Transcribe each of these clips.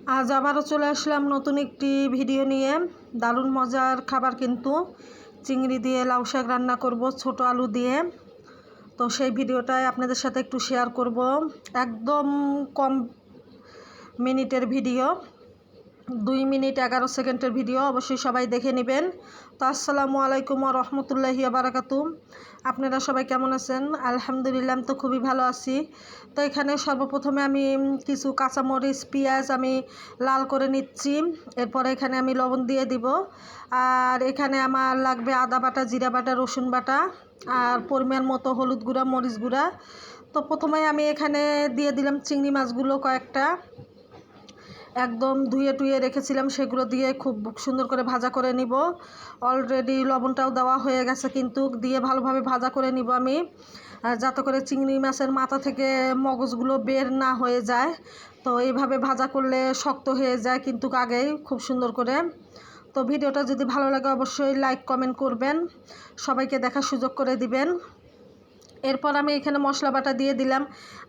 আজ আবারও চলে আসলাম নতুন একটি ভিডিও নিয়ে। দারুণ মজার খাবার কিন্তু চিংড়ি দিয়ে লাউ শাক রান্না করব ছোট আলু দিয়ে। তো সেই ভিডিওটাই আপনাদের সাথে একটু শেয়ার করব। একদম কম মিনিটের ভিডিও, 2 মিনিট 11 সেকেন্ডের ভিডিও, অবশ্যই সবাই দেখে নেবেন। তো আসসালামু আলাইকুম ওয়া রাহমাতুল্লাহি ওয়া বারাকাতুহু। আপনারা সবাই কেমন আছেন? আলহামদুলিল্লাহ, আমি তো খুবই ভালো আছি। তো এখানে সর্বপ্রথমে আমি কিছু কাঁচামরিচ পেঁয়াজ আমি লাল করে নিচ্ছি। এরপরে এখানে আমি লবণ দিয়ে দিব। আর এখানে আমার লাগবে আদা বাটা, জিরা বাটা, রসুন বাটা আর পরিমাণ মতো হলুদ গুঁড়া, মরিচ গুঁড়া। তো প্রথমে আমি এখানে দিয়ে দিলাম চিংড়ি মাছগুলো কয়েকটা, একদম ধুয়ে টুয়ে রেখেছিলাম, সেগুলো দিয়ে খুব সুন্দর করে ভাজা করে নিব। অলরেডি লবণটাও দেওয়া হয়ে গেছে, কিন্তু দিয়ে ভালোভাবে ভাজা করে নিব আমি, যাতে করে চিংড়ি মাছের মাথা থেকে মগজগুলো বের না হয়ে যায়। তো এইভাবে ভাজা করলে শক্ত হয়ে যায় কিন্তু আগেই খুব সুন্দর করে। তো ভিডিওটা যদি ভালো লাগে অবশ্যই লাইক কমেন্ট করবেন, সবাইকে দেখার সুযোগ করে দিবেন। এরপর আমি এখানে মশলা বাটা দিয়ে দিলাম,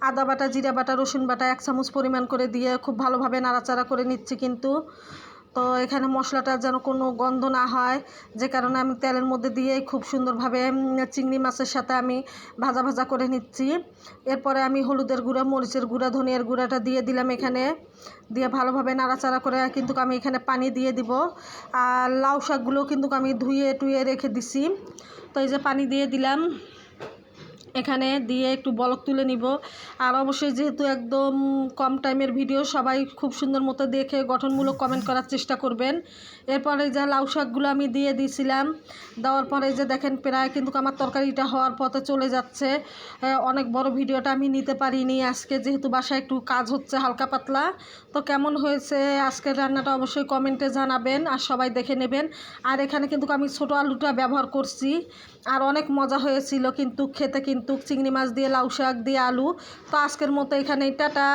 আদা বাটা, জিরা বাটা, রসুন বাটা 1 চামচ পরিমাণ করে দিয়ে খুব ভালোভাবে নাড়াচাড়া করে নিচ্ছি কিন্তু। তো এখানে মশলাটা যেন কোনো গন্ধ না হয়, যে কারণে আমি তেলের মধ্যে দিয়েই খুব সুন্দরভাবে চিংড়ি মাছের সাথে আমি ভাজা ভাজা করে নিচ্ছি। এরপরে আমি হলুদের গুঁড়া, মরিচের গুঁড়া, ধনিয়ার গুঁড়াটা দিয়ে দিলাম এখানে, দিয়ে ভালোভাবে নাড়াচাড়া করে কিন্তু আমি এখানে পানি দিয়ে দিব। আর লাউ শাকগুলো কিন্তু আমি ধুয়ে টুয়ে রেখে দিছি। তো এই যে পানি দিয়ে দিলাম এখানে, দিয়ে একটু বলক তুলে নিব। আর অবশ্যই যেহেতু একদম কম টাইমের ভিডিও, সবাই খুব সুন্দর মতো দেখে গঠনমূলক কমেন্ট করার চেষ্টা করবেন। এরপরে যে লাউ শাকগুলো আমি দিয়ে দিয়েছিলাম, দেওয়ার পরে যে দেখেন প্রায় কিন্তু আমার তরকারিটা হওয়ার পথে চলে যাচ্ছে। অনেক বড় ভিডিওটা আমি নিতে পারিনি আজকে, যেহেতু বাসায় একটু কাজ হচ্ছে হালকা পাতলা। তো কেমন হয়েছে আজকের রান্নাটা অবশ্যই কমেন্টে জানাবেন আর সবাই দেখে নেবেন। আর এখানে কিন্তু আমি ছোটো আলুটা ব্যবহার করছি, আর অনেক মজা হয়েছিল কিন্তু খেতে, কিন্তু চিংড়ি মাছ দিয়ে লাউ শাক দিয়ে আলু। তো আজকের মতো এখানেই টাটা।